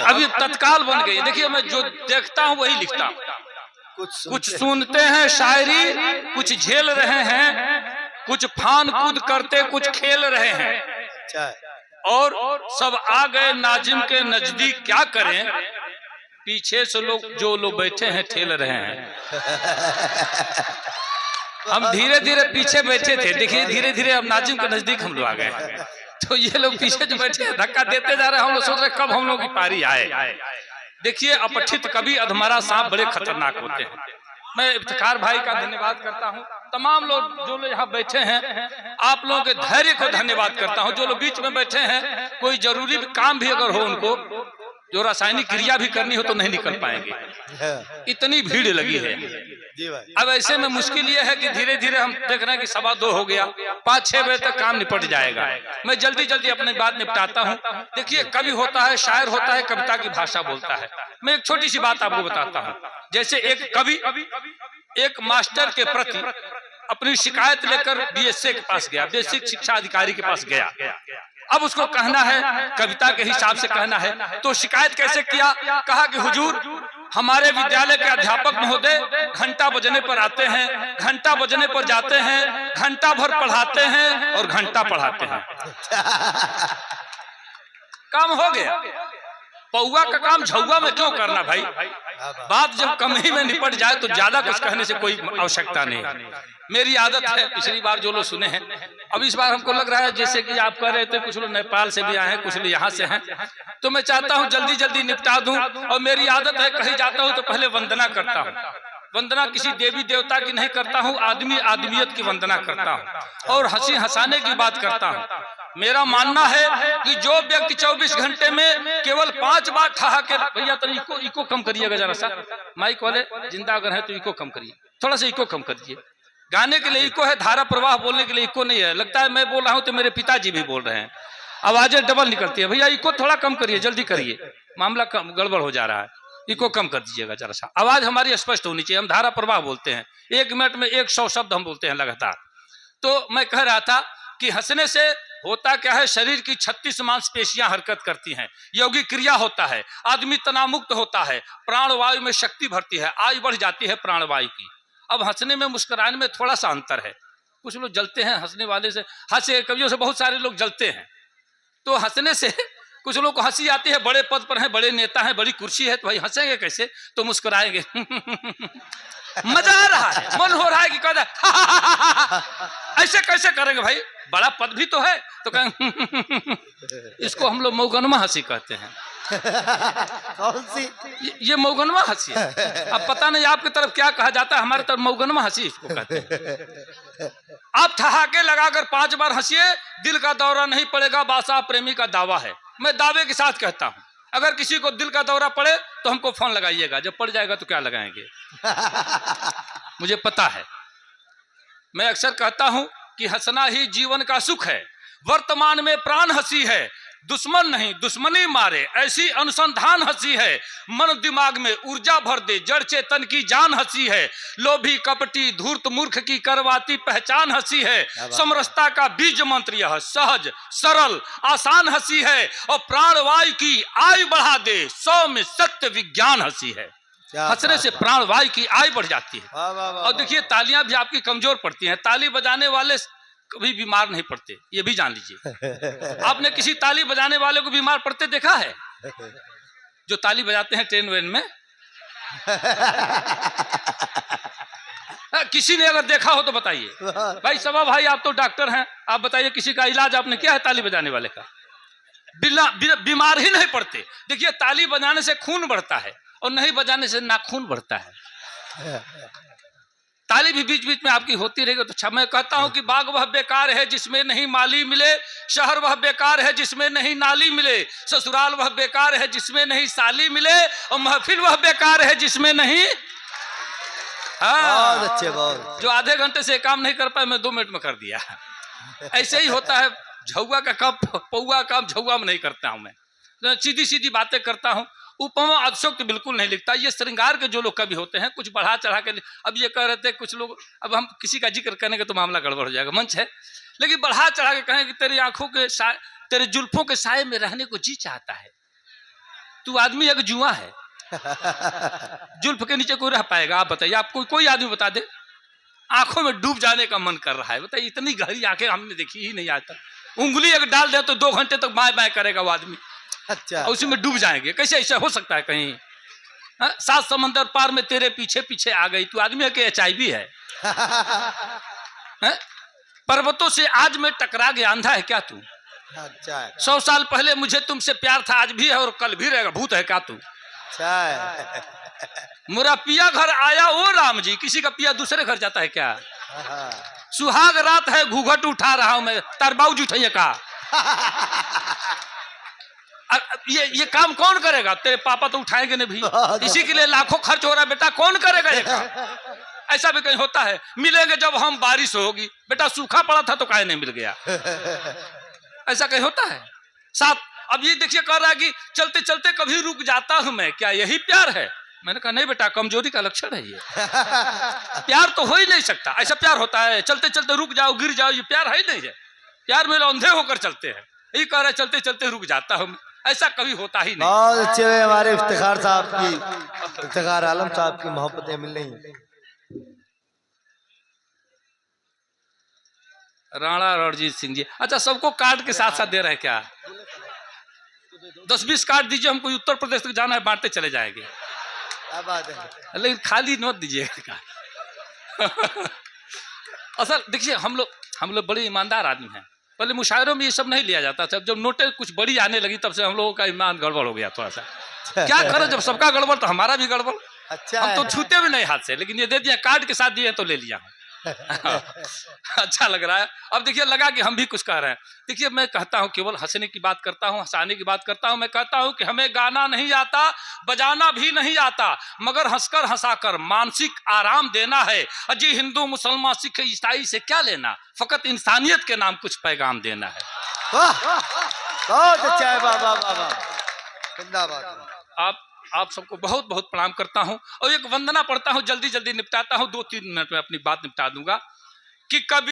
अभी तत्काल बन गई। देखिए मैं जो देखता हूँ वही लिखता हूँ। कुछ सुनते हैं शायरी, कुछ झेल रहे हैं, कुछ फान कूद करते कुछ खेल रहे हैं, और सब आ गए नाजिम के नजदीक, क्या करें पीछे से जो लोग बैठे हैं ठेल रहे हैं। हम धीरे धीरे पीछे बैठे थे, देखिए धीरे धीरे अब नाजिम के नजदीक हम लोग आ गए, तो ये लोग पीछे जो बैठे हैं धक्का देते जा रहे हैं। हम लोग सोच रहे कब हम लोग की पारी आए। देखिए अपठित कवि अधमरा सांप बड़े खतरनाक होते हैं। मैं इफ्तिखार भाई का धन्यवाद करता हूँ, तमाम लोग जो लोग यहाँ बैठे हैं आप लोगों के धैर्य को धन्यवाद करता हूँ। जो लोग बीच में बैठे हैं कोई जरूरी काम भी अगर हो, उनको जो रासायनिक क्रिया भी करनी हो तो नहीं निकल पाएंगे, इतनी भीड़ लगी है। अब ऐसे में मुश्किल ये है कि धीरे धीरे हम देख रहे हैं कि 2:15 हो गया, 5-6 बजे तक काम निपट जाएगा। मैं जल्दी जल्दी अपनी बात निपटाता हूँ। देखिए कवि होता है, शायर होता है, कविता की भाषा बोलता है। मैं एक छोटी सी बात आपको बताता हूँ। जैसे एक कवि एक मास्टर के प्रति अपनी शिकायत लेकर बीएसए के पास गया, बेसिक शिक्षा अधिकारी के पास गया। अब उसको कहना है, कविता के हिसाब से कहना है, तो शिकायत कैसे किया? कहा कि हुजूर हमारे विद्यालय के अध्यापक महोदय घंटा बजने पर आते हैं, घंटा बजने पर जाते हैं, घंटा भर पढ़ाते हैं और घंटा पढ़ाते हैं। काम हो गया। पौआ का काम झौआ में क्यों करना भाई? बात जब कम ही में निपट जाए तो ज्यादा कुछ कहने से कोई आवश्यकता नहीं है। मेरी आदत है, पिछली बार जो लोग सुने हैं, अब इस बार हमको लग रहा है जैसे कि आप कह रहे थे कुछ लोग नेपाल से भी आए हैं, कुछ लोग यहाँ से हैं, तो मैं चाहता हूँ जल्दी जल्दी निपटा दूं। और मेरी आदत है कहीं जाता हूँ तो पहले वंदना करता हूँ। वंदना किसी देवी देवता की नहीं करता हूँ, आदमी आदमियत की वंदना करता हूँ और हंसी हंसाने की बात करता हूँ। मेरा मानना है कि जो व्यक्ति 24 घंटे में केवल 5 बार ठहाके, भैया तो इको कम करिएगा जरा सा, माइक वाले जिंदा अगर है तो इको कम करिए, थोड़ा सा इको कम करिए। गाने के लिए इको है, धारा प्रवाह बोलने के लिए इको नहीं है। लगता है मैं बोल रहा हूँ तो मेरे पिताजी भी बोल रहे हैं, आवाजें डबल निकलती है। भैया इको थोड़ा कम करिए, जल्दी करिए, मामला गड़बड़ हो जा रहा है। इको कम कर दीजिएगा जरा सा, आवाज हमारी स्पष्ट होनी चाहिए। हम धारा प्रवाह बोलते हैं, 1 मिनट में 100 शब्द हम बोलते हैं लगातार। तो मैं कह रहा था कि हंसने से होता क्या है, शरीर की 36 मांसपेशियां हरकत करती हैं, योगी क्रिया होता है, आदमी तनावमुक्त होता है, प्राणवायु में शक्ति भरती है, आयु बढ़ जाती है प्राणवायु की। अब हंसने में मुस्कुराने में थोड़ा सा अंतर है। कुछ लोग जलते हैं हंसने वाले से, हंसे कवियों से बहुत सारे लोग जलते हैं। तो हंसने से कुछ लोग को हंसी आती है, बड़े पद पर हैं, बड़े नेता हैं, बड़ी कुर्सी है, तो भाई हंसेंगे कैसे? तो मुस्कुराएंगे। मजा आ रहा है, मन हो रहा है कि ऐसे कैसे करेंगे भाई, बड़ा पद भी तो है, तो कहेंगे। इसको हम लोग मौगनमा हंसी कहते हैं। कौन सी? ये मौगनमा हंसी है। अब पता नहीं आपकी तरफ क्या कहा जाता है, हमारी तरफ मौगनमा हंसी इसको कहते हैं। आप ठहाके लगाकर 5 बार हंसिए, दिल का दौरा नहीं पड़ेगा, बासा प्रेमी का दावा है। मैं दावे के साथ कहता हूं, अगर किसी को दिल का दौरा पड़े तो हमको फोन लगाइएगा, जब पड़ जाएगा तो क्या लगाएंगे? मुझे पता है। मैं अक्सर कहता हूं कि हंसना ही जीवन का सुख है, वर्तमान में प्राण हंसी है, दुश्मन नहीं दुश्मनी मारे ऐसी अनुसंधान हंसी है, मन दिमाग में ऊर्जा भर दे जड़ चेतन की जान हंसी है, लोभी कपटी धूर्त मूर्ख की करवाती पहचान हंसी है, समरसता का बीज मंत्र यह सहज सरल आसान हंसी है, और प्राणवायु की आयु बढ़ा दे 100 में सत्य विज्ञान हंसी है। हंसने से प्राणवायु की आयु बढ़ जाती है। और देखिए तालियां भी आपकी कमजोर पड़ती हैं, ताली बजाने वाले कभी बीमार नहीं पड़ते, ये भी जान लीजिए। आपने किसी ताली बजाने वाले को बीमार पड़ते देखा है? जो ताली बजाते हैं ट्रेन वेन में, किसी ने अगर देखा हो तो बताइए। भाई सभा भाई आप तो डॉक्टर हैं, आप बताइए किसी का इलाज आपने किया है ताली बजाने वाले का? बीमार ही नहीं पड़ते। देखिए ताली बजाने से खून बढ़ता है और नहीं बजाने से नाखून बढ़ता है। ताली भी बीच बीच में आपकी होती रहेगी तो अच्छा। मैं कहता हूं कि बाग वह बेकार है जिसमें नहीं माली मिले, शहर वह बेकार है जिसमें नहीं नाली मिले, ससुराल वह बेकार है जिसमें नहीं साली मिले, और महफिल वह बेकार है जिसमें नहीं। बहुत अच्छे, बहुत। जो आधे घंटे से काम नहीं कर पाए मैं 2 मिनट में कर दिया। ऐसे ही होता है। झौआ का काम पौआ काम झौआ में नहीं करता हूं मैं, सीधी सीधी बातें करता हूं। उपमा अतिशयोक्ति बिल्कुल नहीं लिखता। ये श्रृंगार के जो लोग कवि होते हैं कुछ बढ़ा चढ़ा के, अब ये कह रहे थे कुछ लोग, अब हम किसी का जिक्र करने के तो मामला गड़बड़ हो जाएगा, मंच है, लेकिन बढ़ा चढ़ा के कहें कि तेरी आंखों के तेरे जुल्फों के साए में रहने को जी चाहता है। तू आदमी एक जुआ है, जुल्फ के नीचे कोई रह पाएगा? आप बताइए, आपको कोई आदमी बता दे। आंखों में डूब जाने का मन कर रहा है, बताइए, इतनी गहरी आंखें हमने देखी ही नहीं आज तक। उंगली अगर डाल दे तो 2 घंटे तक बाएं बाएं करेगा वो आदमी, अच्छा, और उसी में डूब जाएंगे। कैसे ऐसा हो सकता है कहीं? 7 समंदर पार में तेरे पीछे पीछे आ गई, तू आदमी है कि HIV है? पर्वतों से आज मैं टकरा गया, अंधा है क्या तू? अच्छा, 100 साल पहले मुझे तुमसे प्यार था, आज भी है और कल भी रहेगा, भूत है क्या तू? अच्छा, मेरा पिया घर आया ओ राम जी, किसी का पिया दूसरे घर जाता है क्या? सुहाग रात है घूंघट उठा रहा हूं मैं, तार बाबूजी उठाइए का। ये काम कौन करेगा? तेरे पापा तो उठाएंगे नहीं भी, इसी के लिए लाखों खर्च हो रहा है बेटा, कौन करेगा ये काम? ऐसा भी कहीं होता है? मिलेंगे जब हम बारिश होगी, बेटा सूखा पड़ा था तो काहे नहीं मिल गया? ऐसा कहीं होता है? साथ अब ये देखिए कह रहा है कि चलते चलते कभी रुक जाता हूं मैं, क्या यही प्यार है? मैंने कहा नहीं बेटा, कमजोरी का लक्षण है ये, प्यार तो हो ही नहीं सकता। ऐसा प्यार होता है चलते चलते रुक जाओ गिर जाओ? ये प्यार है ही नहीं है। प्यार में अंधे होकर चलते हैं। ये कह रहा है चलते चलते रुक जाता हूं, ऐसा कभी होता ही नहीं। बहुत अच्छे हुए हमारे इफ्तिखार साहब की, इफ्तिखार आलम साहब की मोहब्बतें मिल रही। राणा रणजीत सिंह जी, अच्छा सबको कार्ड के साथ साथ दे रहे हैं क्या? 10-20 कार्ड दीजिए, हमको उत्तर प्रदेश तक जाना है, बांटते चले जाएंगे। क्या बात है, लेकिन खाली नोट दीजिएगा। असल देखिए, हम लोग बड़े ईमानदार आदमी हैं। पहले मुशायरों में ये सब नहीं लिया जाता था, जब नोटें कुछ बड़ी आने लगी तब से हम लोगों का ईमान गड़बड़ हो गया थोड़ा सा। क्या करें, जब सबका गड़बड़ तो हमारा भी गड़बड़। अच्छा, हम तो छूते भी नहीं हाथ से, लेकिन ये दे दिया, कार्ड के साथ दिए तो ले लिया। अच्छा लग रहा है। अब देखिए लगा कि हम भी कुछ कह रहे हैं। देखिए मैं कहता हूं, केवल हंसने की बात करता हूं, हंसाने की बात करता हूं। मैं कहता हूं कि हमें गाना नहीं आता, बजाना भी नहीं आता, मगर हंसकर हंसाकर मानसिक आराम देना है। अजी हिंदू मुसलमान सिख ईसाई से क्या लेना, फकत इंसानियत के नाम कुछ पैगाम देना है। वाह, बहुत अच्छा है, वाह वाह वाह वाह, जिंदाबाद। आप सबको बहुत बहुत प्रणाम करता हूं और एक वंदना पढ़ता हूं, जल्दी जल्दी निपटाता हूं, 2-3 मिनट में अपनी बात निपटा दूंगा कि कभी